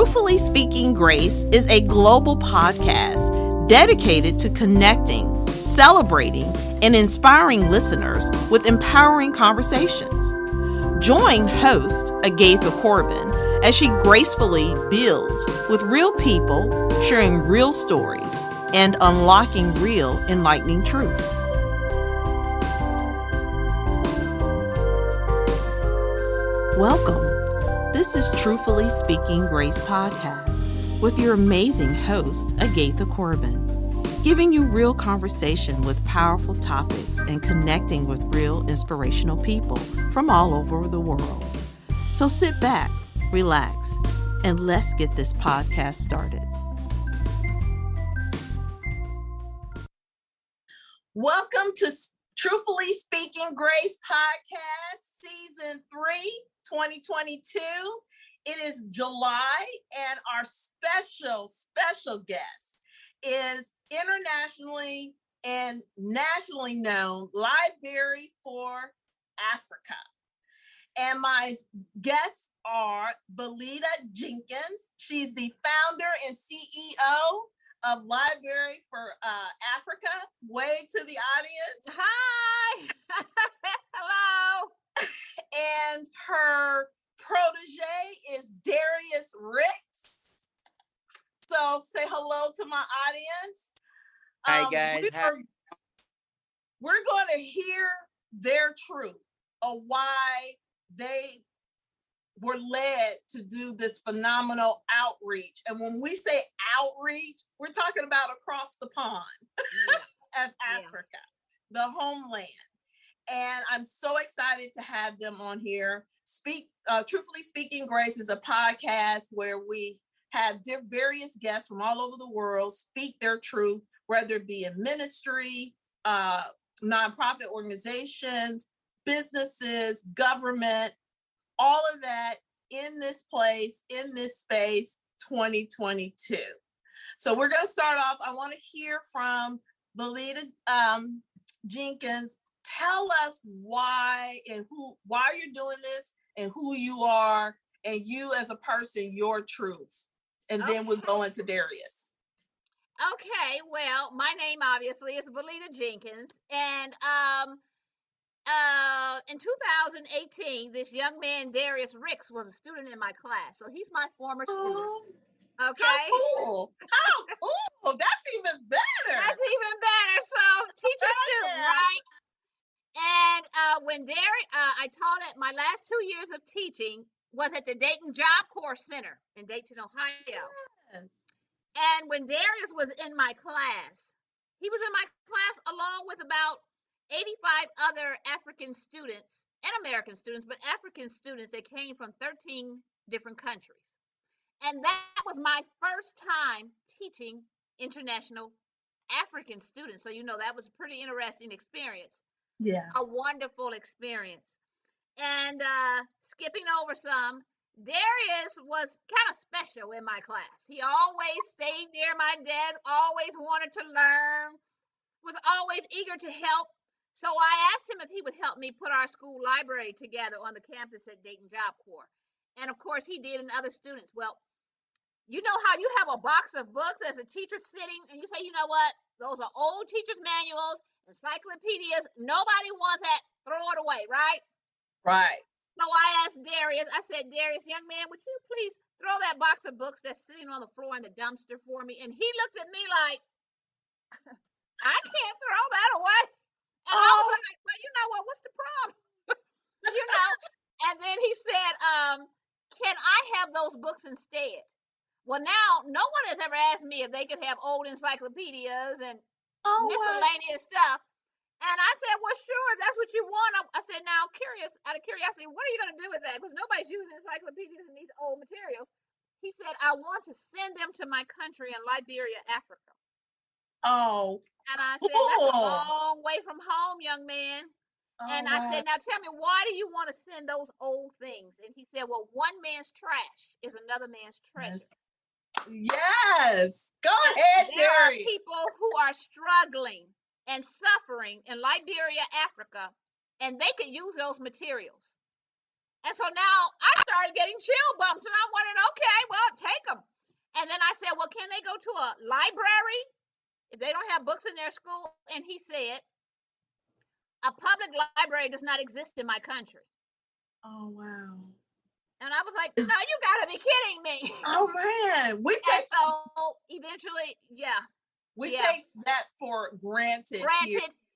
Truthfully Speaking Grace is a global podcast dedicated to connecting, celebrating, and inspiring listeners with empowering conversations. Join host Agatha Corbin as she gracefully builds with real people, sharing real stories, and unlocking real enlightening truth. Welcome. This is Truthfully Speaking Grace podcast with your amazing host, Agatha Corbin, giving you real conversation with powerful topics and connecting with real inspirational people from all over the world. So sit back, relax, and let's get this podcast started. Welcome to Truthfully Speaking Grace podcast, season 3. 2022. It is July, and our special guest is internationally and nationally known Liberia for Africa. And my guests are Veleta Jenkins. She's the founder and CEO of Liberia for Africa. Wave to the audience. Hi. Hello. And her protege is Darius Ricks. So say hello to my audience. Hi guys. We're going to hear their truth of why they were led to do this phenomenal outreach. And when we say outreach, we're talking about across the pond of Africa, the homeland. And I'm so excited to have them on here. Truthfully Speaking Grace is a podcast where we have various guests from all over the world speak their truth, whether it be in ministry, nonprofit organizations, businesses, government, all of that in this place, in this space, 2022. So we're going to start off. I want to hear from Veleta Jenkins. Tell us why you're doing this and who you are and you as a person, your truth. And then we'll go into Darius. Okay, well, my name obviously is Veleta Jenkins. And in 2018, this young man, Darius Ricks, was a student in my class. So he's my former student. Okay. How cool. That's even better. That's even better. So teacher-student, right? And when I taught at my last 2 years of teaching was at the Dayton Job Corps Center in Dayton, Ohio. Yes. And when Darius was in my class, he was in my class along with about 85 other African students and American students, but African students that came from 13 different countries. And that was my first time teaching international African students. So, that was a pretty interesting experience. Yeah. A wonderful experience. And skipping over some, Darius was kind of special in my class. He always stayed near my desk, always wanted to learn, was always eager to help. So I asked him if he would help me put our school library together on the campus at Dayton Job Corps. And of course he did, and other students. Well, you know how you have a box of books as a teacher sitting and you say, you know what, those are old teacher's manuals, encyclopedias, nobody wants that, throw it away, right? Right. So I asked Darius, I said, Darius, young man, would you please throw that box of books that's sitting on the floor in the dumpster for me? And he looked at me like, I can't throw that away. And I was like, well, you know what, what's the problem? And then he said, can I have those books instead? Well, now, no one has ever asked me if they could have old encyclopedias and miscellaneous stuff. And I said, well, sure, if that's what you want. I said, now, out of curiosity, what are you going to do with that? Because nobody's using encyclopedias and these old materials. He said, I want to send them to my country in Liberia, Africa. Oh. And I said, that's a long way from home, young man. And I said, now tell me, why do you want to send those old things? And he said, well, one man's trash is another man's treasure. Yes. Go ahead, There are Darius. people who are struggling and suffering in Liberia, Africa, and they could use those materials. And so now I started getting chill bumps, and I'm wondering, okay, well, take them. And then I said, well, can they go to a library if they don't have books in their school? And he said, a public library does not exist in my country. Oh, wow. And I was like, no, you gotta be kidding me. Oh man. And so eventually, we take that for granted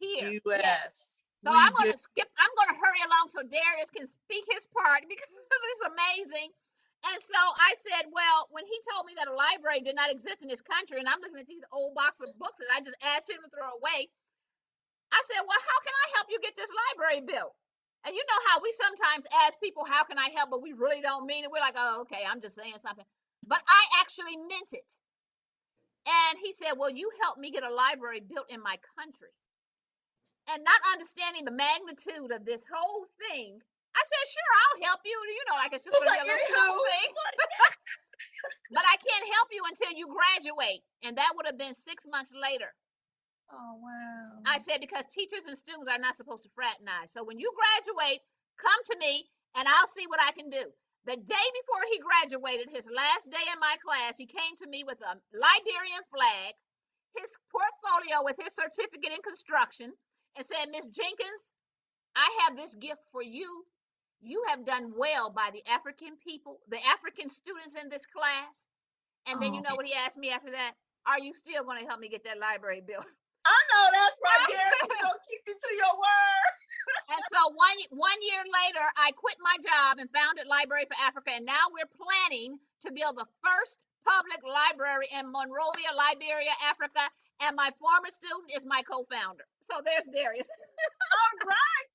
here. US. Yes. So I'm gonna hurry along so Darius can speak his part because it's amazing. And so I said, well, when he told me that a library did not exist in this country, and I'm looking at these old box of books that I just asked him to throw away, I said, well, how can I help you get this library built? And you know how we sometimes ask people, how can I help? But we really don't mean it. We're like, oh, okay, I'm just saying something. But I actually meant it. And he said, well, you helped me get a library built in my country. And not understanding the magnitude of this whole thing, I said, sure, I'll help you. You know, like it's just going to be a little thing. But I can't help you until you graduate. And that would have been 6 months later. Oh, wow. I said, because teachers and students are not supposed to fraternize. So when you graduate, come to me and I'll see what I can do. The day before he graduated, his last day in my class, he came to me with a Liberian flag, his portfolio with his certificate in construction, and said, Miss Jenkins, I have this gift for you. You have done well by the African people, the African students in this class. And then you know what he asked me after that? Are you still going to help me get that library built? I know that's right, Darius. We're gonna keep you to your word. And so one year later, I quit my job and founded Library for Africa, and now we're planning to build the first public library in Monrovia, Liberia, Africa. And my former student is my co-founder. So there's Darius. All right,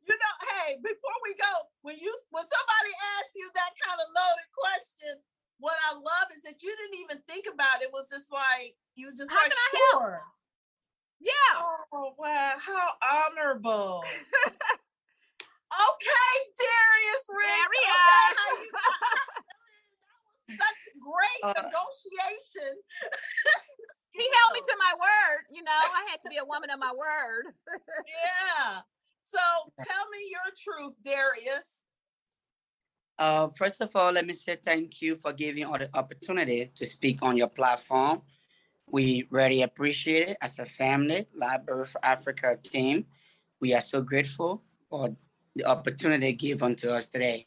you know, hey, before we go, when somebody asks you that kind of loaded question, what I love is that you didn't even think about it. It was just like, you just how like, can sure. I help? Yeah. Oh, wow. How honorable. Okay, Darius Riggs. Darius. Okay, such great negotiation. He held me to my word. You know, I had to be a woman of my word. Yeah. So tell me your truth, Darius. First of all, let me say thank you for giving us the opportunity to speak on your platform. We really appreciate it as a family, Library for Africa team. We are so grateful for the opportunity given to us today.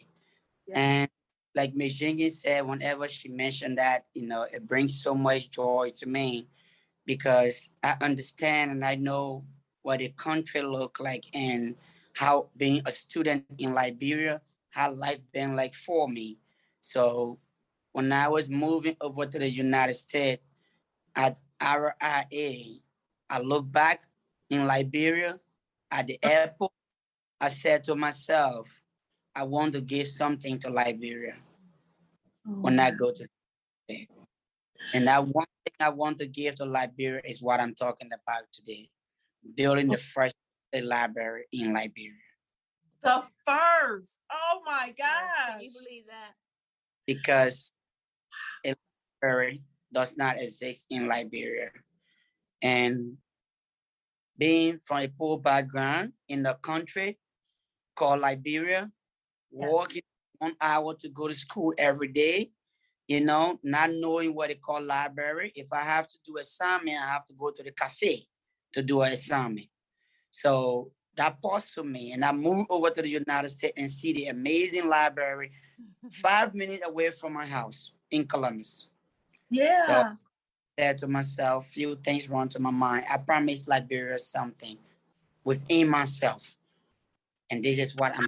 Yes. And like Ms. Jenkins said, whenever she mentioned that, you know, it brings so much joy to me because I understand and I know what the country look like and how being a student in Liberia, how life been like for me. So when I was moving over to the United States at RIA, I look back in Liberia at the airport. I said to myself, I want to give something to Liberia when I go to the state. And that one thing I want to give to Liberia is what I'm talking about today. Building the first library in Liberia. The first. Oh my gosh. Can you believe that? Because a library does not exist in Liberia. And being from a poor background in the country called Liberia, walking 1 hour to go to school every day, you know, not knowing what they call library. If I have to do assignment, I have to go to the cafe to do an assignment. So that paused for me. And I moved over to the United States and see the amazing library 5 minutes away from my house in Columbus. Yeah. So I said to myself, few things run to my mind. I promised Liberia something within myself. And this is what I'm.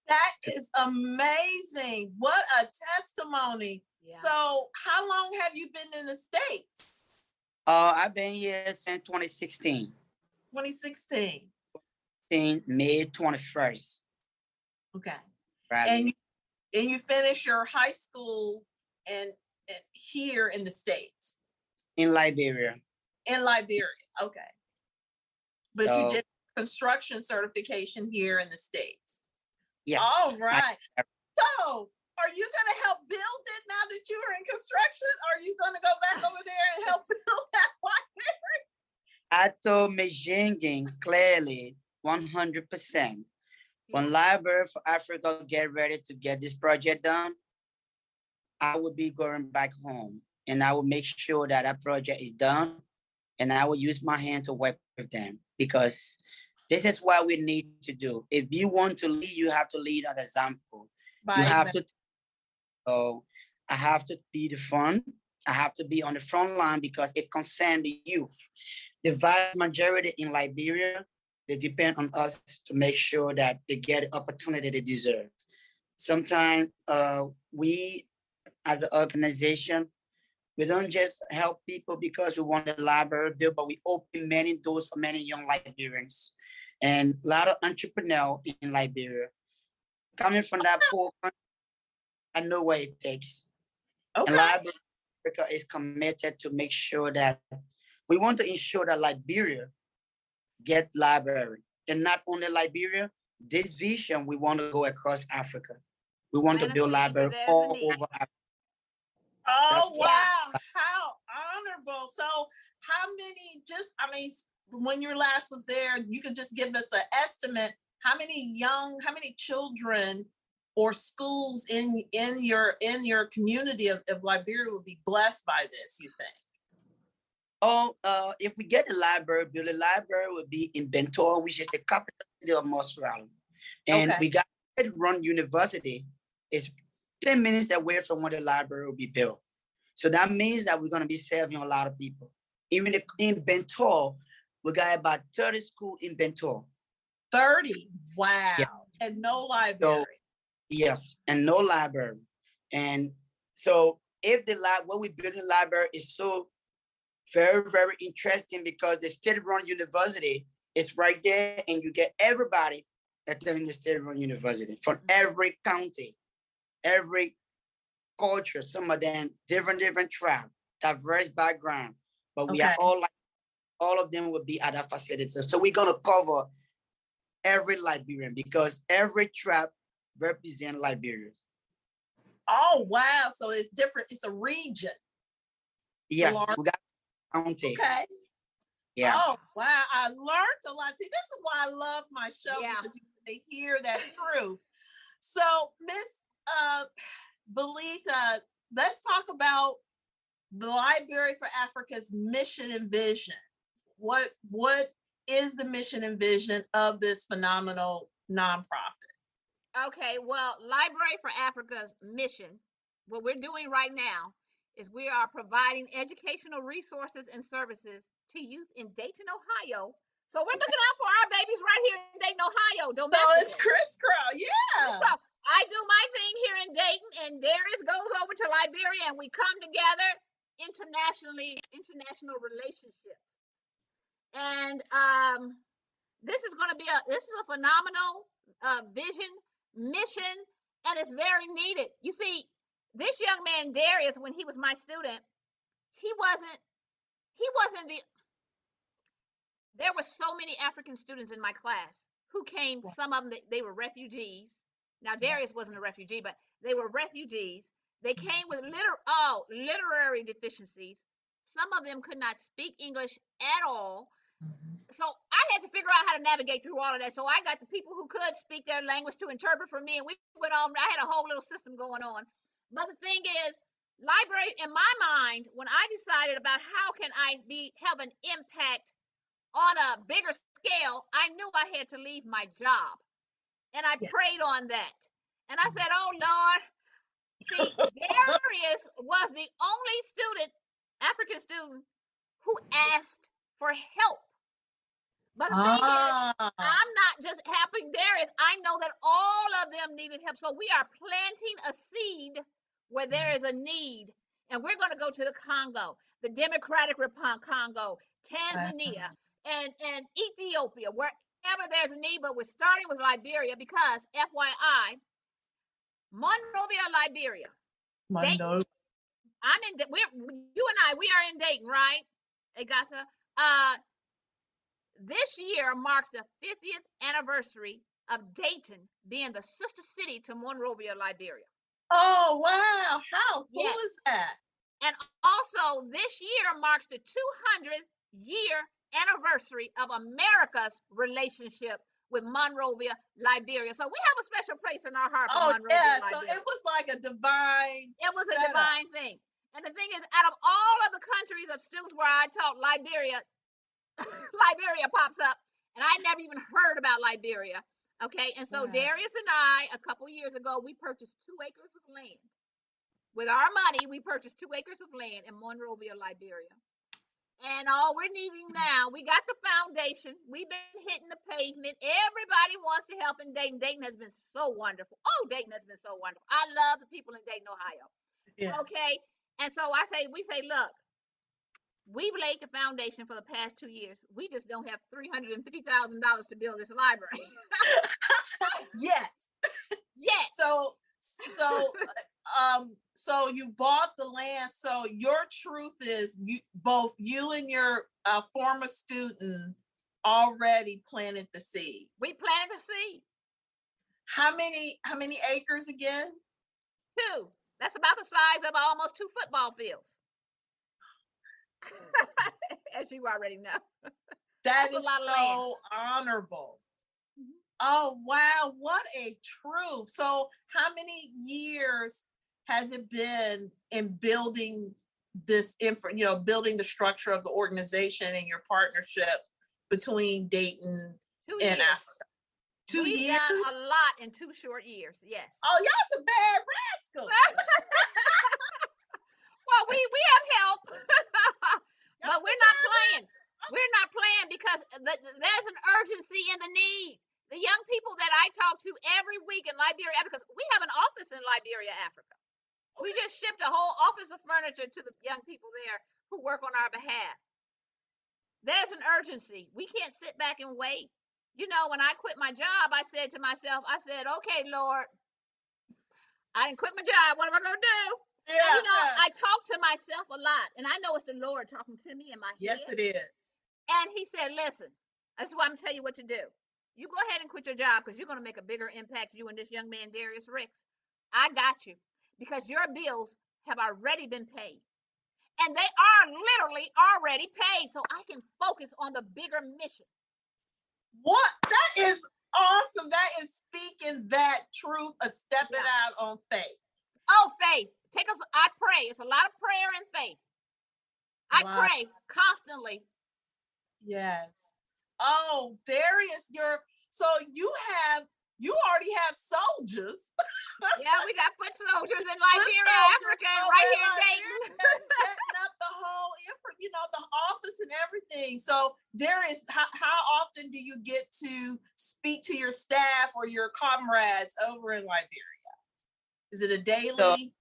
That is amazing. What a testimony. Yeah. So how long have you been in the States? I've been here since 2016. 2016. May 21st. Okay. Right. And you finished your high school and here in the States? In Liberia. In Liberia. Okay. But you did construction certification here in the States. Yes. All right. So are you going to help build it now that you are in construction? Or are you going to go back over there and help build that library? I told Ms. Jenkins clearly 100%. When Library for Africa get ready to get this project done, I will be going back home and I will make sure that that project is done and I will use my hand to work with them because this is what we need to do. If you want to lead, you have to lead an example. You have to. So I have to be the front. I have to be on the front line because it concerns the youth. The vast majority in Liberia, they depend on us to make sure that they get the opportunity they deserve. Sometimes we, as an organization, we don't just help people because we want the library built, but we open many doors for many young Liberians and a lot of entrepreneurs in Liberia. Coming from that poor country, I know what it takes. Okay. And Library Africa is committed to make sure that we want to ensure that Liberia get library. And not only Liberia, this vision, we want to go across Africa. We want to build library all over Africa. Oh, wow. How honorable. So how many, when your last was there, you could just give us an estimate, how many children or schools in your community of Liberia would be blessed by this, you think? Oh, if we get a library, build a library would be in Bentor, which is the capital city of Australia. And we got to run university. It's 10 minutes away from where the library will be built. So that means that we're going to be serving a lot of people. Even in Bentor, we got about 30 schools in Bentor. 30? Wow. Yeah. And no library. So, yes, and no library. And so if what we build in the library is so very, very interesting because the state-run university is right there and you get everybody attending the state-run university from every county, every culture, some of them different tribes, diverse background, but we are all of them will be at that facility. So we're going to cover every Liberian because every tribe represents Liberia. Oh, wow. So it's different. It's a region. Yes, we got county. Okay. Yeah. Oh, wow. I learned a lot. See, this is why I love my show because they hear that through. So, Miss Veleta, let's talk about the Library for Africa's mission and vision. What is the mission and vision of this phenomenal nonprofit? Okay, well, Library for Africa's mission, what we're doing right now is we are providing educational resources and services to youth in Dayton, Ohio. So we're looking out for our babies right here in Dayton, Ohio. Don't so it's crisscross, Crisscross. I do my thing here in Dayton, and Darius goes over to Liberia, and we come together international relationships. And this is a phenomenal vision, mission, and it's very needed. You see, this young man Darius, when he was my student, he wasn't there were so many African students in my class who came. Some of them, they were refugees. Now Darius wasn't a refugee, but they were refugees. They came with literary deficiencies. Some of them could not speak English at all. So I had to figure out how to navigate through all of that. So I got the people who could speak their language to interpret for me, and we went on. I had a whole little system going on. But the thing is, library, in my mind, when I decided about how can I have an impact on a bigger scale, I knew I had to leave my job. And I prayed on that. And I said, oh, Lord. See, Darius was the only African student, who asked for help. But the thing is, I'm not just helping Darius. I know that all of them needed help. So we are planting a seed where there is a need. And we're going to go to the Congo, the Democratic Republic Congo, Tanzania, and Ethiopia, wherever there's a need. But we're starting with Liberia because, FYI, Monrovia, Liberia. Dayton, we are in Dayton, right? Agatha. This year marks the 50th anniversary of Dayton being the sister city to Monrovia, Liberia. Oh, wow. How cool is that? And also, this year marks the 200th year anniversary of America's relationship with Monrovia, Liberia. So we have a special place in our heart for Oh Monrovia, yeah, so Liberia. it was like a divine. It was a setup. divine thing. And the thing is, out of all of the countries of students where I taught, Liberia, Liberia pops up, and I never even heard about Liberia. Okay, and so Wow. Darius and I, a couple years ago, we purchased 2 acres of land. With our money, we purchased 2 acres of land in Monrovia, Liberia. And all we're needing now, we got the foundation. We've been hitting the pavement. Everybody wants to help in Dayton. Dayton has been so wonderful. Oh, Dayton has been so wonderful. I love the people in Dayton, Ohio. Yeah. Okay. And so we say, look, we've laid the foundation for the past 2 years. We just don't have $350,000 to build this library. Yet. Yes. So you bought the land. So your truth is both you and your former student already planted the seed. We planted the seed. How many acres again? 2. That's about the size of almost 2 football fields. As you already know. That's a lot of land. Honorable. Mm-hmm. Oh wow, what a truth. So how many years has it been in building this building the structure of the organization and your partnership between Dayton and Africa? 2 We've years? done a lot in 2 short years, yes. Oh, y'all some bad rascals. Well, we have help. But we're not playing. We're not playing because there's an urgency in the need. The young people that I talk to every week in Liberia, because we have an office in Liberia, Africa. Okay. We just shipped a whole office of furniture to the young people there who work on our behalf. There's an urgency. We can't sit back and wait. You know, when I quit my job, I said to myself, okay, Lord, I didn't quit my job. What am I going to do? Yeah, and, I talk to myself a lot, and I know it's the Lord talking to me in my head. Yes, it is. And he said, listen, that's why I'm telling you what to do. You go ahead and quit your job because you're going to make a bigger impact, you and this young man, Darius Ricks. I got you because your bills have already been paid. And they are literally already paid, so I can focus on the bigger mission. What? That is awesome. That is speaking that truth of stepping out on faith. Oh, faith. I pray. It's a lot of prayer and faith. I pray constantly. Yes. Oh, Darius, you already have soldiers. Yeah, we got foot soldiers in Liberia, Africa, and right here in Dayton. Setting up the whole, the office and everything. So, Darius, how often do you get to speak to your staff or your comrades over in Liberia? Is it a daily?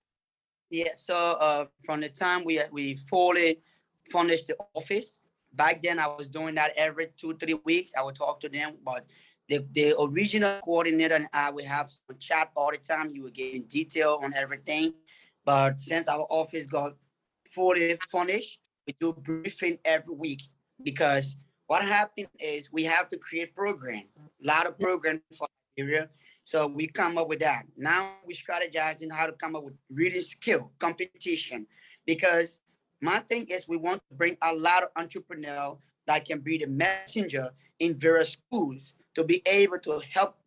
So from the time we fully furnished the office, back then I was doing that every 2-3 weeks. I would talk to them, but the original coordinator and I would have a chat all the time. You would get in detail on everything. But since our office got fully furnished, we do briefing every week because what happened is we have to create program, a lot of programs for Liberia. So we come up with that. Now we strategizing how to come up with reading skill competition because my thing is we want to bring a lot of entrepreneurs that can be the messenger in various schools to be able to help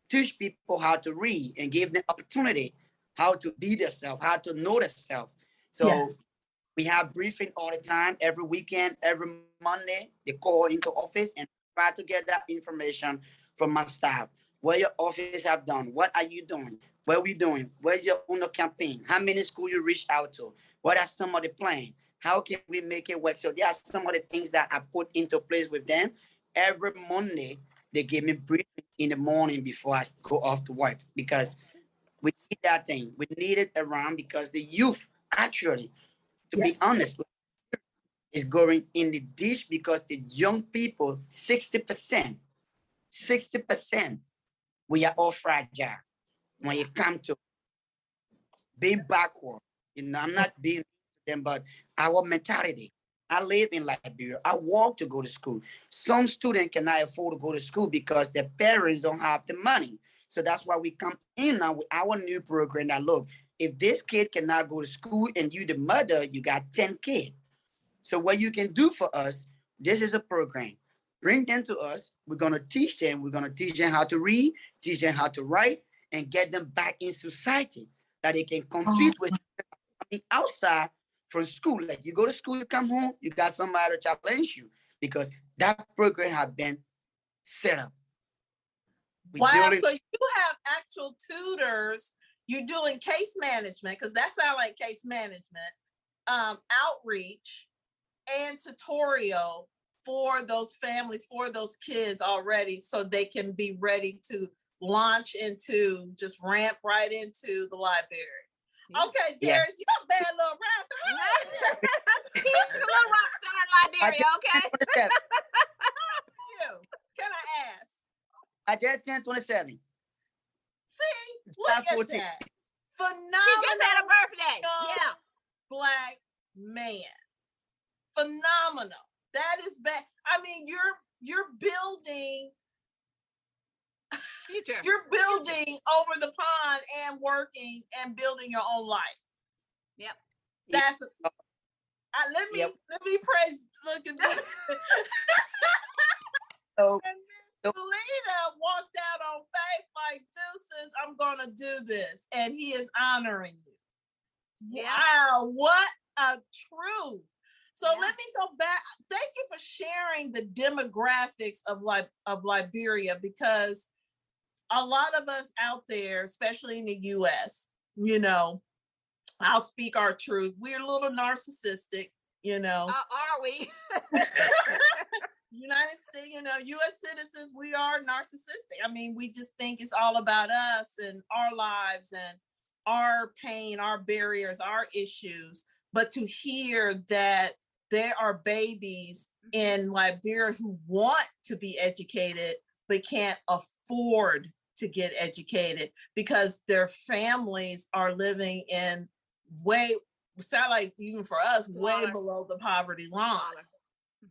teach people how to read and give them opportunity, how to be themselves, how to know themselves. So we have briefing all the time, every weekend, every Monday, they call into office and try to get that information from my staff. What your office have done? What are you doing? What are we doing? Where's your own campaign? How many schools you reached out to? What are some of the plans? How can we make it work? So there are some of the things that I put into place with them. Every Monday, they give me briefing in the morning before I go off to work because we need that thing. We need it around because the youth actually, to be honest, is going in the ditch because the young people, 60%, we are all fragile when it comes to being backward. I'm not being them, but our mentality. I live in Liberia. I walk to go to school. Some students cannot afford to go to school because their parents don't have the money. So that's why we come in now with our new program that look, if this kid cannot go to school and you the mother, you got 10 kids. So what you can do for us, this is a program. Bring them to us. We're going to teach them. We're going to teach them how to read, teach them how to write, and get them back in society that they can compete with outside from school. Like you go to school, you come home, you got somebody to challenge you because that program has been set up. Wow, so you have actual tutors. You're doing case management, because that sounds like case management, outreach, and tutorial for those families, for those kids already, so they can be ready to launch into, just ramp right into the library. Yeah. Okay, Darius, you're a bad little rascal. He's a little rock star in Liberia, okay? Can I ask? I just turned 27. See, look at 14. That. Phenomenal. He just had a birthday. Yeah. Black man. Phenomenal. That is bad. I mean, you're building future. You're building future. Over the pond and working and building your own life. Yep. That's let me praise. Look at this. So, Veleta walked out on faith like, deuces, I'm gonna do this, and he is honoring you. Yeah. Wow, what a truth. So let me go back. Thank you for sharing the demographics of Liberia, because a lot of us out there, especially in the US, I'll speak our truth. We're a little narcissistic, Are we? United States, US citizens, we are narcissistic. I mean, we just think it's all about us and our lives and our pain, our barriers, our issues. But to hear that there are babies in Liberia who want to be educated, but can't afford to get educated because their families are living in sound like even for us, way below the poverty line.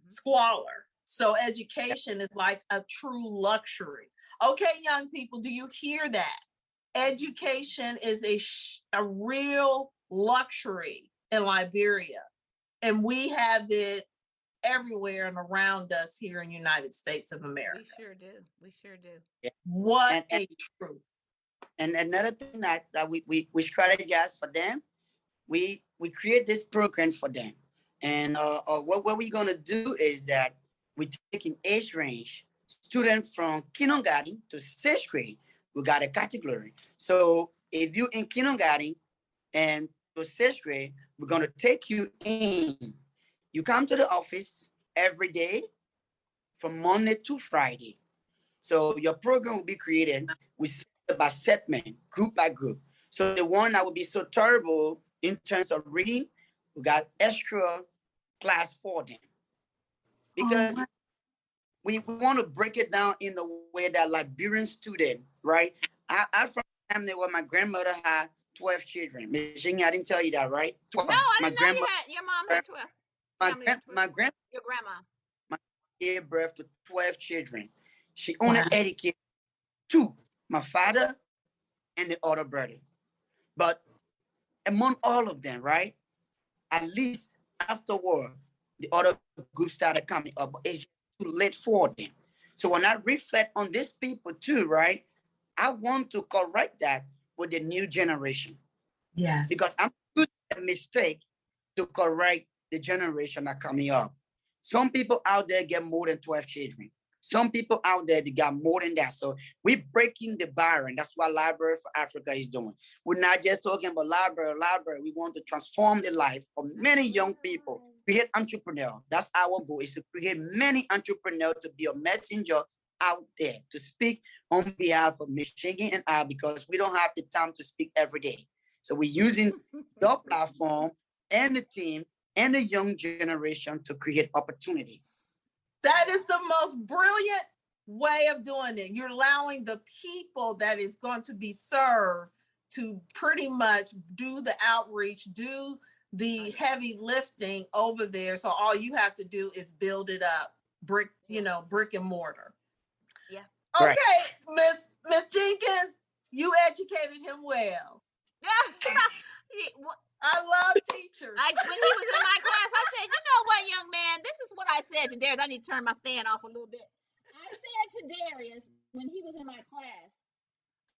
Squalor. So education is like a true luxury. Okay, young people, do you hear that? Education is a real luxury in Liberia. And we have it everywhere and around us here in the United States of America. We sure do. We sure do. Yeah. What a truth. And another thing that we strategize for them, we create this program for them. And what we're going to do is that we're taking age range, students from kindergarten to 6th grade. We got a category. So if you're in kindergarten and to 6th grade, we're going to take you in. You come to the office every day from Monday to Friday. So your program will be created with by segment, group by group. So the one that would be so terrible in terms of reading, we got extra class for them. Because we want to break it down in the way that Liberian student, right? I'm from a family where my grandmother had 12 children. Michigan, I didn't tell you that, right? 12. No, I didn't know your mom had 12. Your grandma gave birth to 12 children. She only educated 2, my father and the other brother. But among all of them, right? At least afterward, the other group started coming up, but it's too late for them. So when I reflect on these people too, right? I want to correct that with the new generation. Yes. Because I'm doing a mistake to correct the generation that coming up. Some people out there get more than 12 children. Some people out there, they got more than that. So we're breaking the barrier. That's what Library for Africa is doing. We're not just talking about library. We want to transform the life of many young people, create entrepreneurs. That's our goal, is to create many entrepreneurs to be a messenger out there, to speak on behalf of Michigan and I, because we don't have the time to speak every day. So we're using your platform and the team and the young generation to create opportunity. That is the most brilliant way of doing it. You're allowing the people that is going to be served to pretty much do the outreach, do the heavy lifting over there. So all you have to do is build it up, brick and mortar. Yeah. Okay, right. Miss Jenkins, you educated him well. Yeah. I love teachers. When he was in my class, I said, you know what, young man, this is what I said to Darius. I need to turn my fan off a little bit. I said to Darius when he was in my class,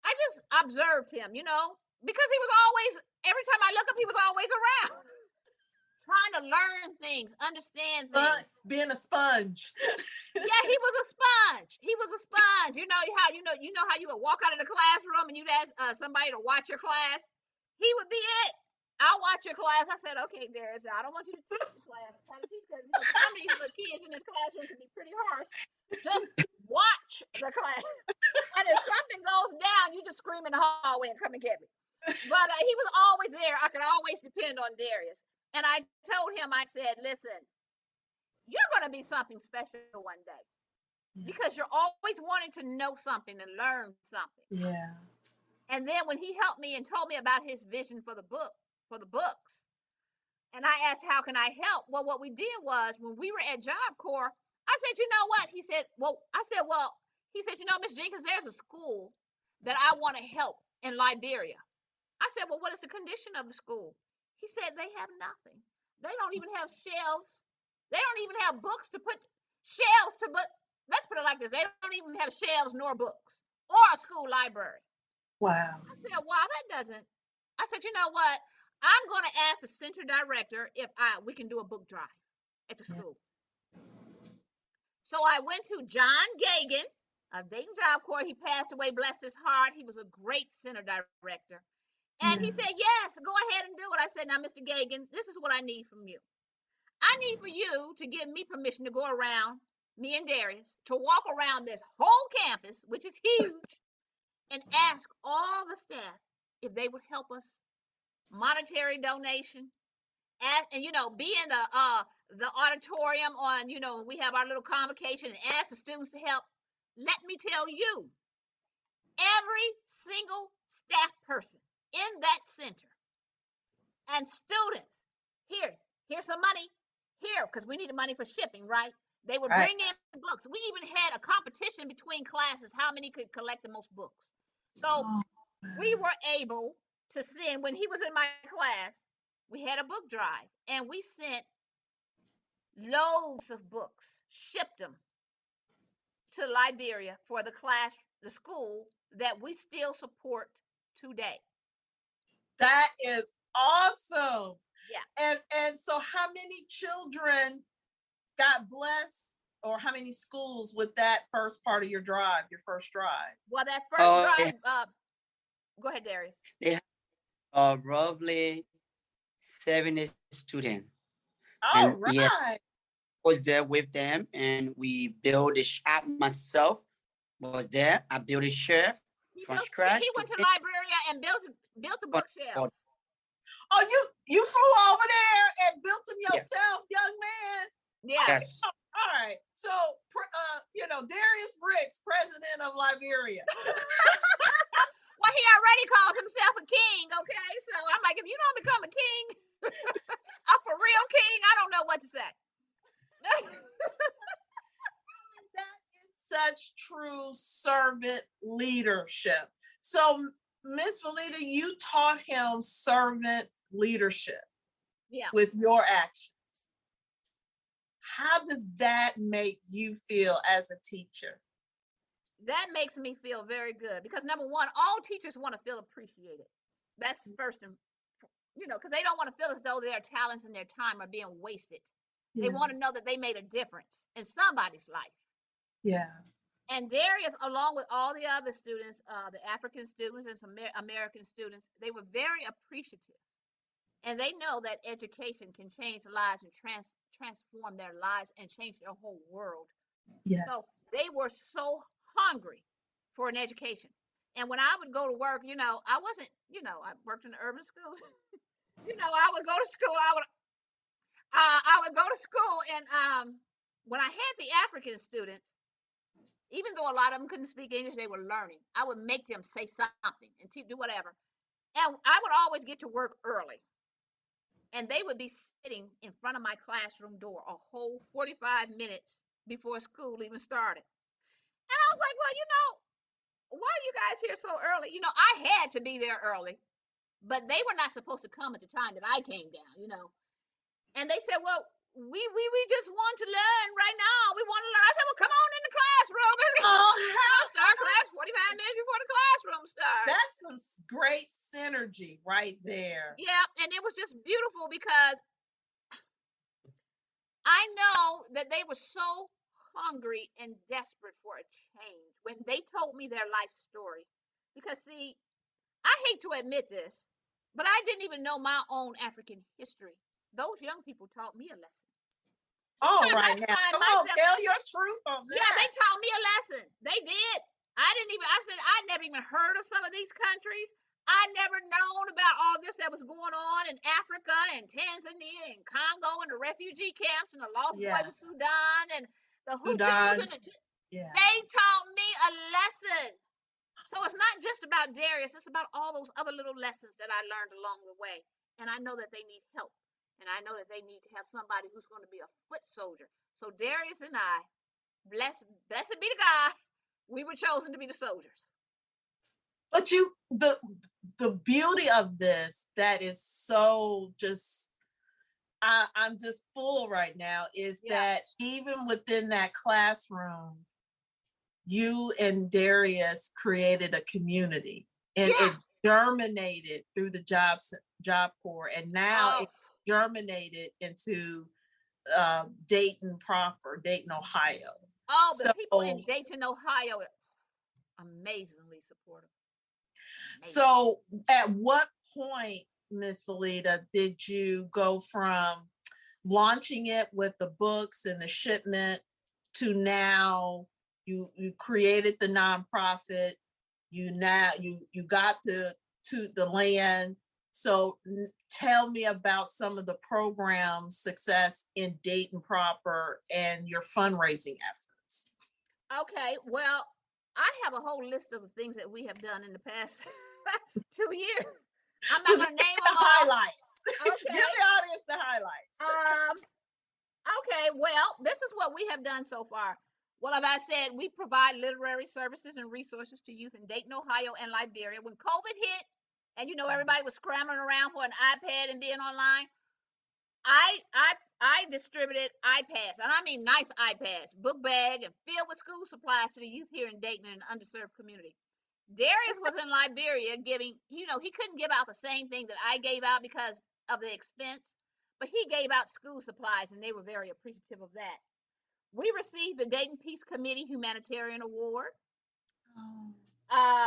I just observed him, because he was always, every time I look up, he was always around, trying to learn things, understand things. Being a sponge. Yeah, he was a sponge. He was a sponge. You know how you would walk out of the classroom and you'd ask somebody to watch your class. He would be it. I'll watch your class. I said, okay, Darius, I don't want you to teach the class. I'm trying to teach because some of these little kids in this classroom can be pretty harsh. Just watch the class. And if something goes down, you just scream in the hallway and come and get me. But he was always there. I could always depend on Darius. And I told him, I said, listen, you're going to be something special one day because you're always wanting to know something and learn something. Yeah. And then when he helped me and told me about his vision for the books, and I asked, how can I help? Well, what we did was when we were at Job Corps, I said, you know what? He said, Miss Jenkins, there's a school that I want to help in Liberia. I said, well, what is the condition of the school? He said, they have nothing. They don't even have shelves. They don't even have books to put shelves to, but let's put it like this. They don't even have shelves nor books or a school library. Wow. I said, wow, that doesn't. I said, you know what? I'm going to ask the center director if we can do a book drive at the school. So I went to John Gagan of Dayton Job Corps. He passed away, bless his heart. He was a great center director. And he said, yes, go ahead and do it. I said, now, Mr. Gagan, this is what I need from you. I need for you to give me permission to go around, me and Darius, to walk around this whole campus, which is huge, and ask all the staff if they would help us, monetary donation, and be in the auditorium on, we have our little convocation and ask the students to help. Let me tell you, every single staff person in that center and students, here's some money, because we needed money for shipping, right? They would bring in books. We even had a competition between classes, how many could collect the most books. So we were able to send, when he was in my class, we had a book drive, and we sent loads of books, shipped them to Liberia for the school that we still support today. That is awesome. Yeah. And so how many children got blessed, or how many schools with that first part of your first drive? Well, that first drive, go ahead, Darius. They have roughly 70 students. All right. Yeah, I was there with them, and we built a shop myself. Was there. I built a shelf from scratch. He went to Liberia and built the bookshelves. Oh, you flew over there and built them yourself, young man? Yeah. Yes. All right. So, Darius Briggs, president of Liberia. Well, he already calls himself a king, okay? So I'm like, if you don't become a king, a for real king, I don't know what to say. That is such true servant leadership. So, Miss Veleta, you taught him servant leadership with your actions. How does that make you feel as a teacher? That makes me feel very good because, number one, all teachers want to feel appreciated. That's first, and because they don't want to feel as though their talents and their time are being wasted. They want to know that they made a difference in somebody's life. Yeah. And Darius, along with all the other students, the African students and some American students, they were very appreciative. And they know that education can change lives and transform their lives and change their whole world. Yeah. So they were so hungry for an education. And when I would go to work, I wasn't, I worked in the urban schools. I would go to school. I would go to school, and when I had the African students, even though a lot of them couldn't speak English, they were learning. I would make them say something and do whatever. And I would always get to work early. And they would be sitting in front of my classroom door a whole 45 minutes before school even started. And I was like, well, why are you guys here so early? I had to be there early but they were not supposed to come at the time that I came down, you know. And they said, well, we just want to learn right now. We want to learn. I said, well, come on in the classroom. We'll start class 45 minutes before the classroom starts. That's some great synergy right there. Yeah, and it was just beautiful because I know that they were so hungry and desperate for a change when they told me their life story. Because, see, I hate to admit this, but I didn't even know my own African history. Those young people taught me a lesson. All right, now, come on, tell your truth on that. Yeah, they taught me a lesson. They did. I said, I never even heard of some of these countries. I never known about all this that was going on in Africa and Tanzania and Congo and the refugee camps and the lost boys of Sudan and the Hutus and they taught me a lesson. So it's not just about Darius, it's about all those other little lessons that I learned along the way. And I know that they need help. And I know that they need to have somebody who's going to be a foot soldier. So Darius and I, blessed be the God, we were chosen to be the soldiers. But the beauty of this that is so just I'm just full right now is that even within that classroom, you and Darius created a community and it germinated through the Job Corps, and now it germinated into Dayton proper, Dayton, Ohio. Oh, the people in Dayton, Ohio are amazingly supportive. So at what point, Ms. Veleta, did you go from launching it with the books and the shipment to now you created the nonprofit, you got to the land? So tell me about some of the program success in Dayton proper and your fundraising efforts. Okay, well, I have a whole list of things that we have done in the past 2 years. I'm not going to name them all. Highlights. Okay. Give the audience the highlights. Okay, well, this is what we have done so far. Well, as I said, we provide literary services and resources to youth in Dayton, Ohio, and Liberia. When COVID hit, and everybody was scrambling around for an iPad and being online, I distributed iPads, and I mean nice iPads, book bag, and filled with school supplies to the youth here in Dayton and an underserved community. Darius was in Liberia giving, he couldn't give out the same thing that I gave out because of the expense, but he gave out school supplies, and they were very appreciative of that. We received the Dayton Peace Committee Humanitarian Award.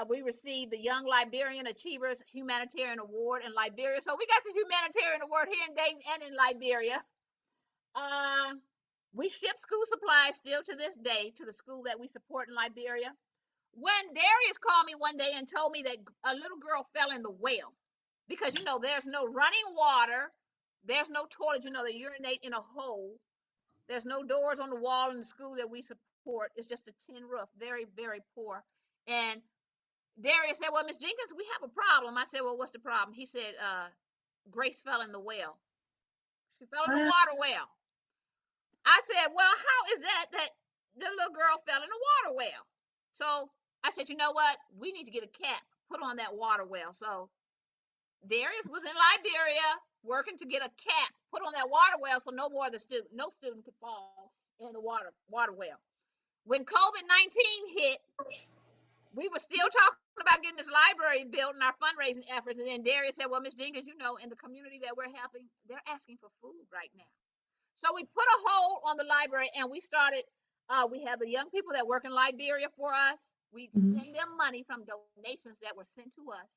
We received the Young Liberian Achievers Humanitarian Award in Liberia. So we got the Humanitarian Award here in Dayton and in Liberia. We ship school supplies still to this day to the school that we support in Liberia. When Darius called me one day and told me that a little girl fell in the well, because there's no running water, there's no toilet, they urinate in a hole. There's no doors on the wall in the school that we support. It's just a tin roof, very, very poor. And Darius said, well, Miss Jenkins, we have a problem. I said, well, what's the problem? He said, Grace fell in the well. She fell in the water well. I said, well, how is that the little girl fell in the water well? So I said, you know what? We need to get a cap put on that water well. So Darius was in Liberia working to get a cap put on that water well so no student could fall in the water well. When COVID-19 hit, we were still talking about getting this library built in our fundraising efforts. And then Darius said, well, Ms. Jenkins, in the community that we're helping, they're asking for food right now. So we put a hold on the library and we started, we have the young people that work in Liberia for us. We send them money from donations that were sent to us.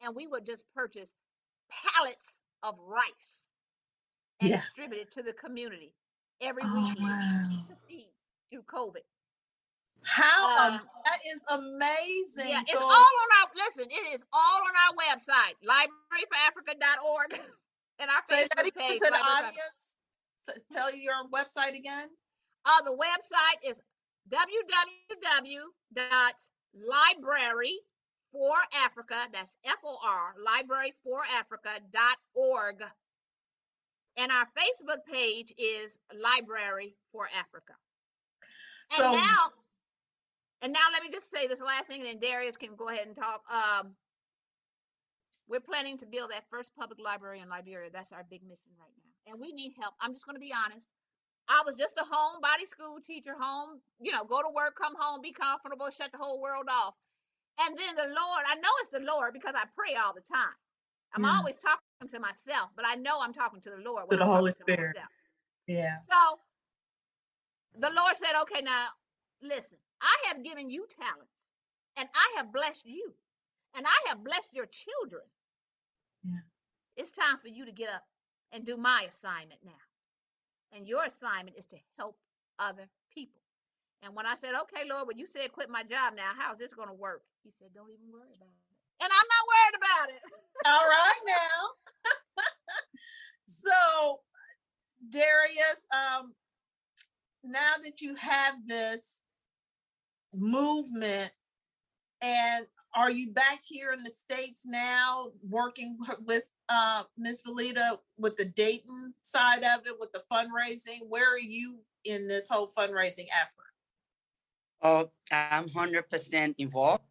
And we would just purchase pallets of rice and distribute it to the community every weekend to feed through COVID. That is amazing. Yeah, it's all on it is all on our website, libraryforafrica.org, and our Facebook page. To the audience. So tell you your website again. The website is www.libraryforafrica, that's FOR, libraryforafrica.org. And our Facebook page is Library for Africa. And now let me just say this last thing, and then Darius can go ahead and talk. We're planning to build that first public library in Liberia. That's our big mission right now. And we need help. I'm just going to be honest. I was just a homebody school teacher, home, go to work, come home, be comfortable, shut the whole world off. And then the Lord, I know it's the Lord because I pray all the time. I'm always talking to myself, but I know I'm talking to the Lord when I'm talking to myself. Yeah. So the Lord said, okay, now listen, I have given you talents and I have blessed you and I have blessed your children. Yeah. It's time for you to get up and do my assignment now. And your assignment is to help other people. And when I said, okay, Lord, well, you said quit my job now. How's this going to work? He said, don't even worry about it. And I'm not worried about it. All right now. So, Darius, now that you have this movement, and are you back here in the States now working with Ms. Veleta with the Dayton side of it, with the fundraising? Where are you in this whole fundraising effort? Oh, I'm 100% involved.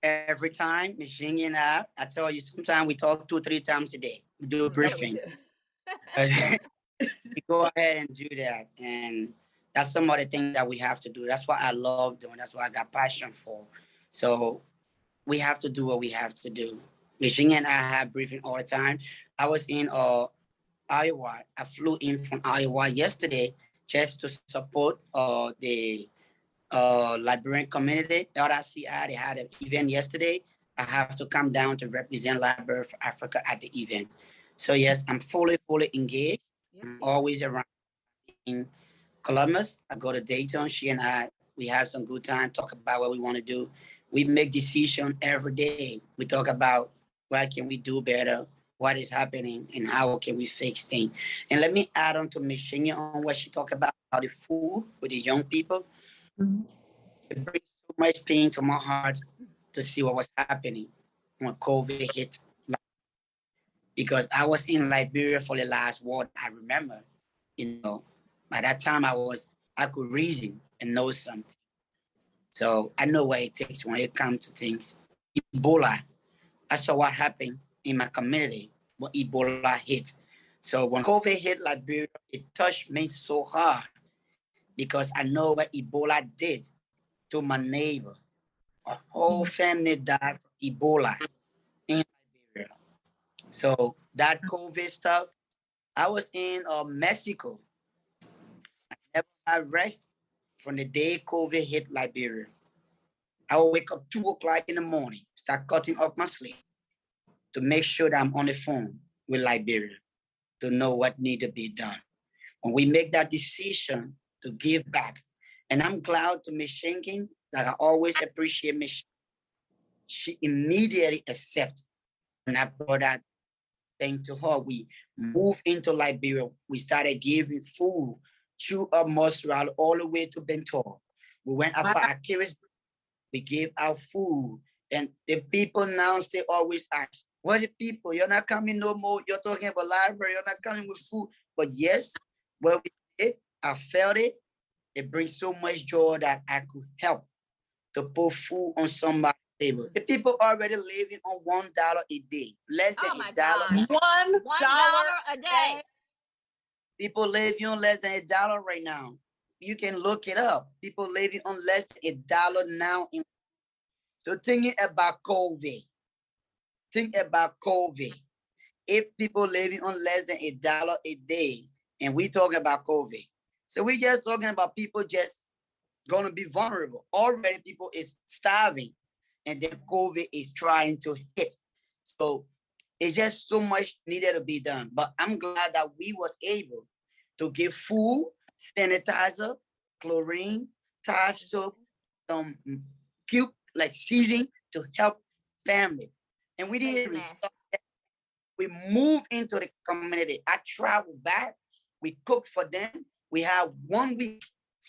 Every time, Ms. Jingy and I tell you, sometimes we talk 2-3 times a day. We do a briefing. We go ahead and do that. And that's some of the things that we have to do. That's what I love doing. That's what I got passion for. So we have to do what we have to do. Ms. Jingy and I have briefing all the time. I was in Iowa. I flew in from Iowa yesterday just to support the Liberian community. LRCI, they had an event yesterday. I have to come down to represent Liberia for Africa at the event. So yes, I'm fully engaged. Yep. I'm always around in Columbus. I go to Dayton. She and I, we have some good time, talk about what we want to do. We make decisions every day. We talk about what can we do better, what is happening, and how can we fix things. And let me add on to Ms. Shinya on what she talked about the food with the young people. Mm-hmm. It brings so much pain to my heart to see what was happening when COVID hit. Because I was in Liberia for the last war I remember. By that time I could reason and know something. So I know what it takes when it comes to things. Ebola, I saw what happened in my community when Ebola hit. So when COVID hit Liberia, it touched me so hard because I know what Ebola did to my neighbor. A whole family died from Ebola in Liberia. So that COVID stuff, I was in Mexico. I never had rest from the day COVID hit Liberia. I will wake up 2 o'clock in the morning, start cutting off my sleep to make sure that I'm on the phone with Liberia to know what needs to be done. When we make that decision to give back, and I'm glad to Ms. Jenkins, that I always appreciate Ms. She immediately accepted. And I brought that thing to her. We moved into Liberia. We started giving food through Montreal all the way to Bentor. We went after Achilles. We gave out food. And the people now still always ask, what the people? You're not coming no more. You're talking about library. You're not coming with food. But yes, what we did, I felt it. It brings so much joy that I could help to put food on somebody's table. The people already living on $1 a day, less than $1. $1 a day. People living on less than $1 right now. You can look it up. People living on less than $1 now. So thinking about COVID. Think about COVID. If people living on less than $1 a day, and we talking about COVID, so we just talking about people just going to be vulnerable. Already people is starving, and then COVID is trying to hit. So it's just so much needed to be done. But I'm glad that we was able to give food, sanitizer, chlorine, tire soap, some cube like seasoning to help family. And we didn't stop that. We moved into the community. I traveled back. We cooked for them. We have 1 week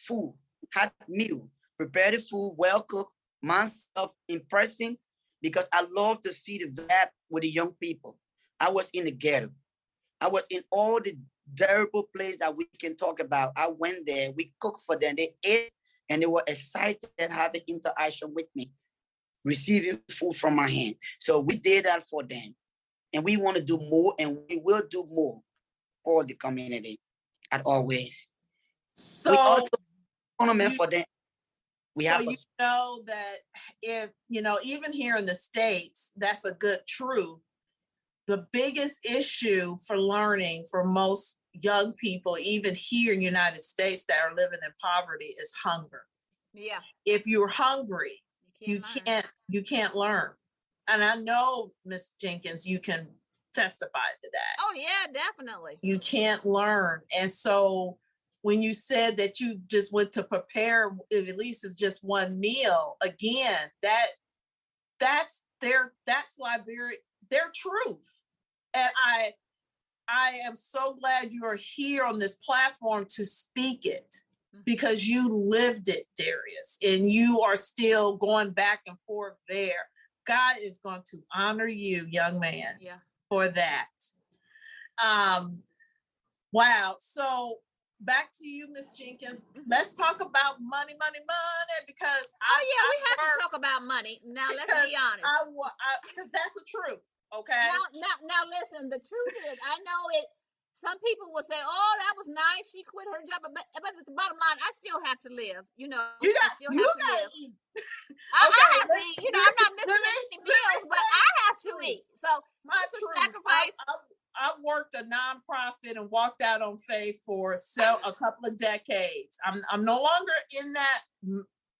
food, hot meal, prepare the food, well cooked, myself impressing, because I love to see the vibe with the young people. I was in the ghetto. I was in all the terrible places that we can talk about. I went there. We cooked for them. They ate, and they were excited having interaction with me. receiving food from my hand. So we did that for them. And we want to do more, and we will do more for the community as always. So we also tournament you, for them. We have you know that if, you know, even here in the States, that's a good truth. The biggest issue for learning for most young people, even here in the United States that are living in poverty, is hunger. Yeah. If you're hungry, you can't learn. And I know, Miss Jenkins, you can testify to that. Oh yeah, definitely. You can't learn. And so when you said that you just went to prepare, at least it's just one meal, again, that's Liberia, their truth. And I am so glad you are here on this platform to speak it, because you lived it, Darius, and you are still going back and forth there. God is going to honor you, young man, for that. Wow. So back to you, Miss Jenkins. Let's talk about money, because we have to talk about money. Now let's be honest. Because that's the truth. Okay. Now listen, the truth is, I know it. Some people will say, "Oh, that was nice. She quit her job," but the bottom line, I still have to live. You know, I still have to live. Eat. I have to eat. You know, I'm not missing any meals, but I have to eat. So it's a sacrifice. I worked a nonprofit and walked out on faith for a couple of decades. I'm no longer in that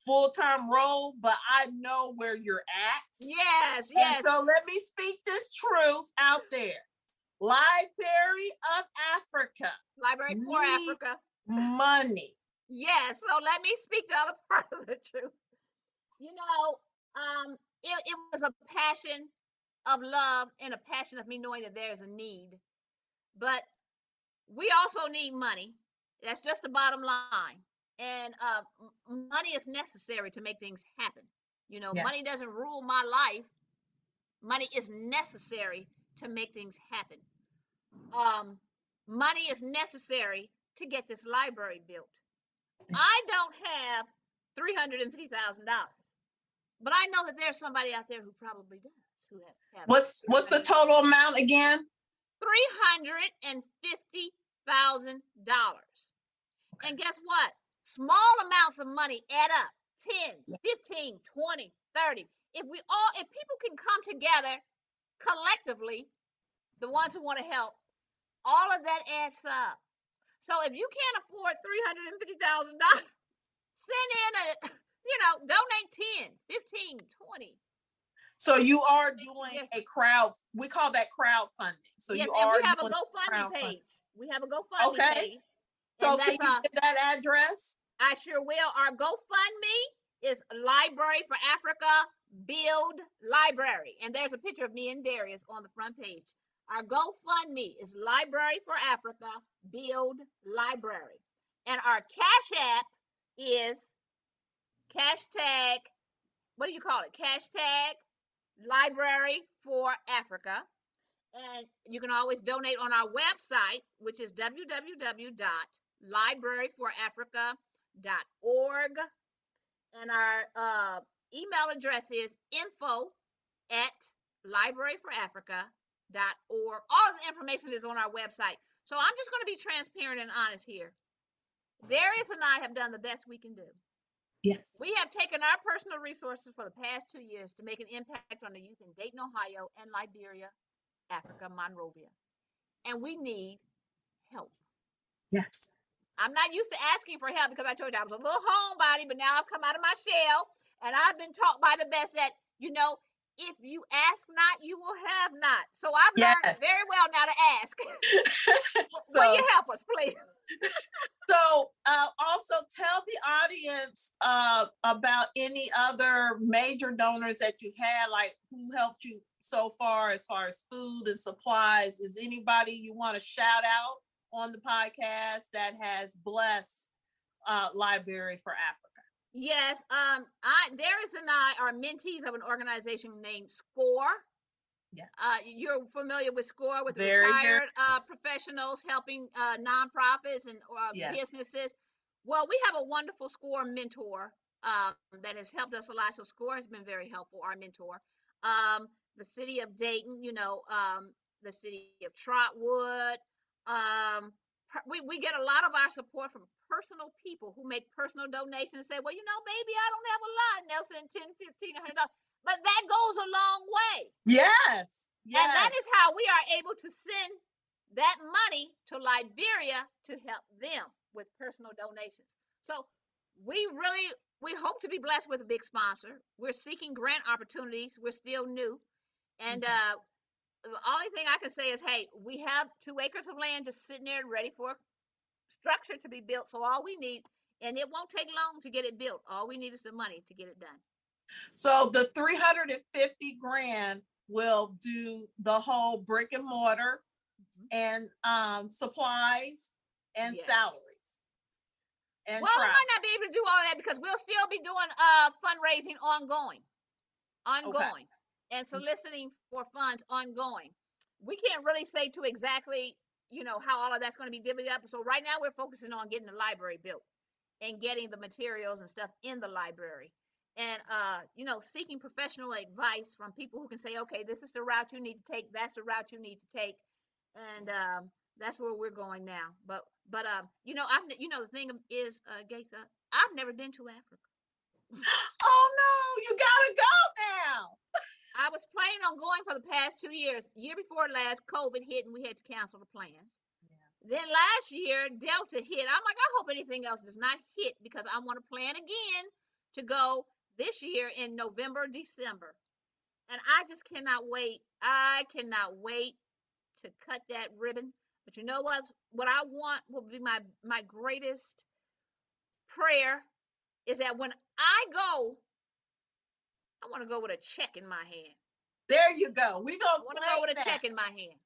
full-time role, but I know where you're at. Yes. And so let me speak this truth out there. Library of Africa. Library for Africa. Money. Yes. So let me speak the other part of the truth. You know, it was a passion of love and a passion of me knowing that there's a need. But we also need money. That's just the bottom line. And money is necessary to make things happen. You know, money doesn't rule my life. Money is necessary to make things happen. Money is necessary to get this library built. I don't have $350,000, but I know that there's somebody out there who probably does. Who have what's the total amount again? $350,000. And guess what? Small amounts of money add up. 10, 15, 20, 30. If people can come together collectively, the ones who want to help, all of that adds up. So if you can't afford $350,000, send in donate 10, 15, 20. So you are doing we call that crowdfunding. So yes, you and are we have a GoFundMe page. We have a GoFundMe page. So can you give that address? I sure will. Our GoFundMe is Library for Africa Build Library. And there's a picture of me and Darius on the front page. Our GoFundMe is Library for Africa Build Library. And our Cash App is hashtag, what do you call it? Hashtag Library for Africa. And you can always donate on our website, which is www.libraryforafrica.org. And our email address is info@libraryforafrica.org. All of the information is on our website. So I'm just going to be transparent and honest here. Darius and I have done the best we can do. Yes. We have taken our personal resources for the past 2 years to make an impact on the youth in Dayton, Ohio, and Liberia, Africa, Monrovia. And we need help. Yes. I'm not used to asking for help because I told you I was a little homebody, but now I've come out of my shell and I've been taught by the best that, if you ask not, you will have not. So I've learned very well now to ask. Will you help us, please? So also tell the audience about any other major donors that you had, like who helped you so far as food and supplies. Is anybody you want to shout out on the podcast that has blessed Library for Africa? Yes, Darius and I are mentees of an organization named SCORE. Yes. You're familiar with SCORE, with retired professionals helping nonprofits and businesses. Well, we have a wonderful SCORE mentor that has helped us a lot. So SCORE has been very helpful, our mentor. The city of Dayton, the city of Trotwood. We get a lot of our support from personal people who make personal donations and say, well, baby, I don't have a lot. And they'll send 10, 15, $100. But that goes a long way. Yes. And that is how we are able to send that money to Liberia to help them with personal donations. So we hope to be blessed with a big sponsor. We're seeking grant opportunities. We're still new. And the only thing I can say is, hey, we have 2 acres of land just sitting there ready for structure to be built. So all we need, and it won't take long to get it built. All we need is the money to get it done. So the 350 grand will do the whole brick and mortar and supplies and salaries. And we might not be able to do all that because we'll still be doing fundraising ongoing, okay, and soliciting for funds ongoing. We can't really say to exactly, how all of that's going to be divvied up. So right now we're focusing on getting the library built and getting the materials and stuff in the library. And, seeking professional advice from people who can say, okay, this is the route you need to take. That's the route you need to take. And that's where we're going now. But the thing is, Gaitha, I've never been to Africa. Oh, no, you got to go now. I was planning on going for the past 2 years. Year before last, COVID hit and we had to cancel the plans. Yeah. Then last year, Delta hit. I'm like, I hope anything else does not hit because I want to plan again to go this year in November, December. And I just cannot wait. I cannot wait to cut that ribbon. But you know what? What I want will be my greatest prayer is that when I go, I want to go with a check in my hand. There you go. We're going to go with a check in my hand.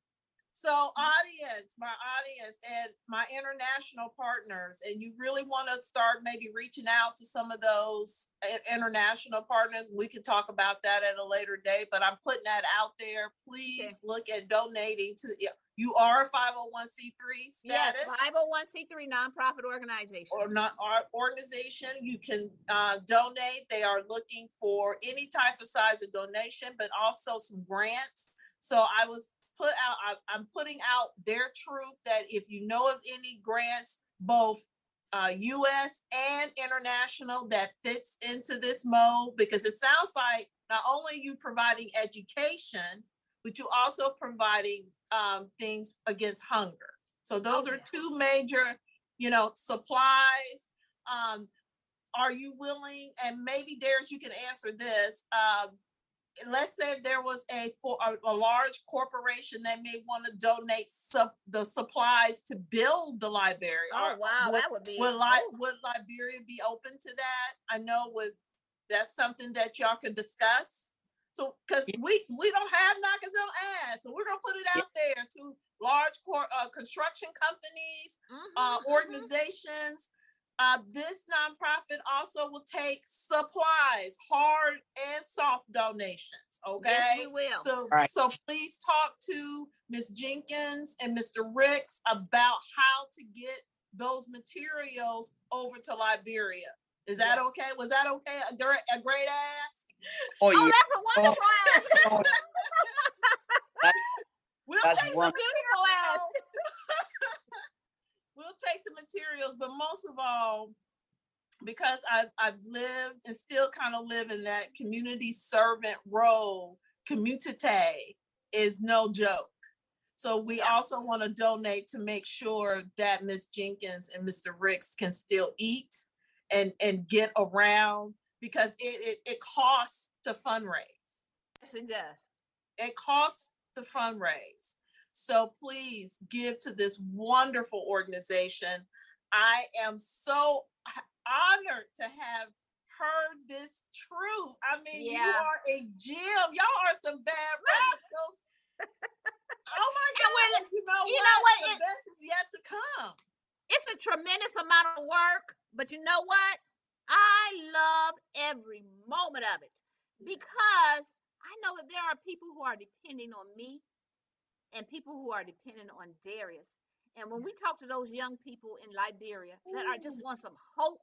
So my audience and my international partners, and you really want to start maybe reaching out to some of those international partners. We can talk about that at a later date, but I'm putting that out there. Please look at donating to, you are a 501c3 status. Yes, 501c3 nonprofit organization. Or not our organization. You can donate. They are looking for any type of size of donation, but also some grants. So I'm putting out their truth that if you know of any grants, both U.S. and international, that fits into this mode, because it sounds like not only you providing education, but you also providing things against hunger. So those are 2 major, supplies. Are you willing, and maybe Darius, you can answer this, let's say if there was a large corporation that may want to donate the supplies to build the library. Oh, wow, that would be. Would Liberia be open to that? I know that's something that y'all could discuss. So, because we don't have knockers on ass, so we're gonna put it out there to large construction companies, organizations. This nonprofit also will take supplies, hard and soft donations. Okay. Yes, we will. So please talk to Ms. Jenkins and Mr. Ricks about how to get those materials over to Liberia. Is that okay? Was that okay? A great ask? Oh, yeah. That's a wonderful ask. We'll take the beautiful ask. We'll take the materials, but most of all, because I've lived and still kind of live in that community servant role, community is no joke. So we also want to donate to make sure that Ms. Jenkins and Mr. Ricks can still eat and get around, because it costs to fundraise. Yes, it does. It costs to fundraise. So please give to this wonderful organization. I am so honored to have heard this truth. I mean, you are a gem. Y'all are some bad rascals. Oh my God. You know what? The best is yet to come. It's a tremendous amount of work, but you know what? I love every moment of it, because I know that there are people who are depending on me and people who are dependent on Darius. And when we talk to those young people in Liberia that are just want some hope,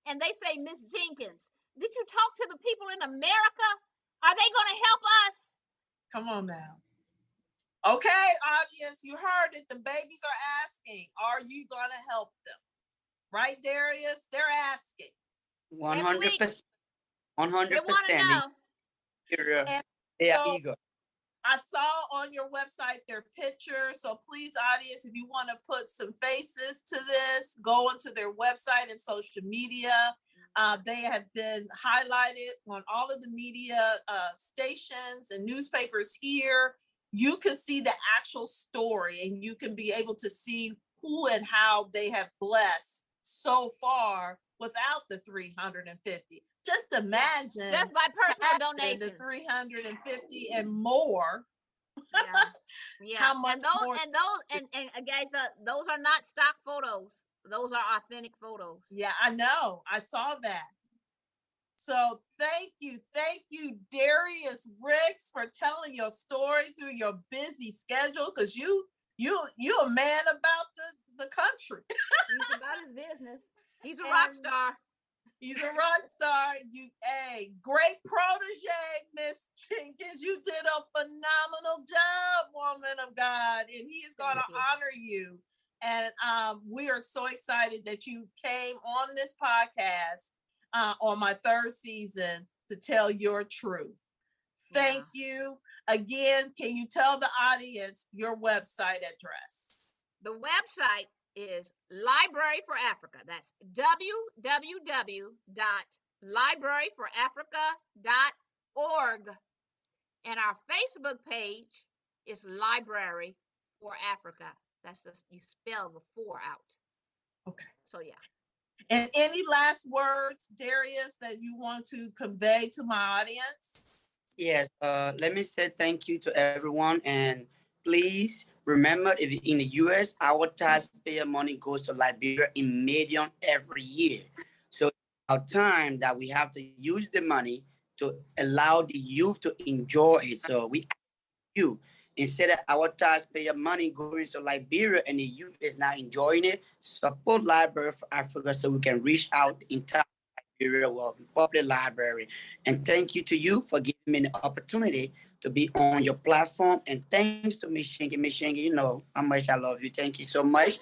and they say, Miss Jenkins, Did you talk to the people in America? Are they going to help us? Come on now. Okay, audience, you heard it. The babies are asking, are you going to help them? Right, Darius? They're asking. 100%. They want to 100%. know. They are So, eager. I saw on your website their pictures. So please, audience, if you want to put some faces to this, go onto their website and social media. They have been highlighted on all of the media stations and newspapers here. You can see the actual story and you can be able to see who and how they have blessed so far without the 350. Just imagine just by personal donations, the 350 and more. Yeah. How much more? And Agatha, those are not stock photos. Those are authentic photos. Yeah, I know. I saw that. So thank you, Darius Ricks, for telling your story through your busy schedule. Because you a man about the country. He's about his business. He's a rock star. He's a rock star. Great protege, Miss Jenkins. You did a phenomenal job, woman of God, and he is going to honor you. And we are so excited that you came on this podcast on my third season to tell your truth. Thank you. Again, can you tell the audience your website address? The website is Library for Africa. That's www.libraryforafrica.org. And our Facebook page is Library for Africa. You spell the 4 out. Okay. So yeah. And any last words, Darius, that you want to convey to my audience? Yes. Let me say thank you to everyone, and please remember, if in the U.S., our taxpayer money goes to Liberia in millions every year. So it's our time that we have to use the money to allow the youth to enjoy it. So we ask you, instead of our taxpayer money going to Liberia and the youth is not enjoying it, support Library for Africa so we can reach out the entire Liberia public library. And thank you to you for giving me the opportunity to be on your platform. And thanks to Miss Shinky. Miss Shinky, you know how much I love you. Thank you so much.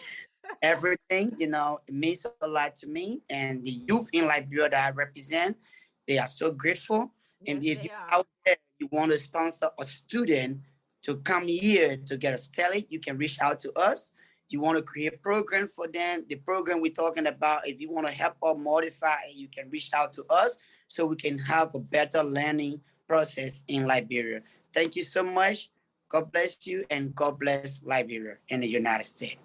Everything, it means a lot to me. And the youth in Liberia that I represent, they are so grateful. Yes, and if you're out there, you want to sponsor a student to come here to get a study, you can reach out to us. You want to create a program for them, the program we're talking about, if you want to help or modify, you can reach out to us so we can have a better learning process in Liberia. Thank you so much. God bless you, and God bless Liberia and the United States.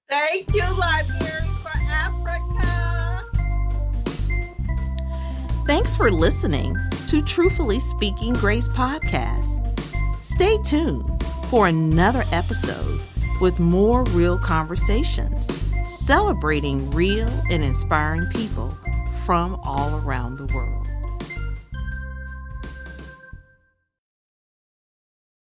Thank you, Liberia for Africa. Thanks for listening to Truthfully Speaking Grace Podcast. Stay tuned for another episode with more real conversations, celebrating real and inspiring people from all around the world.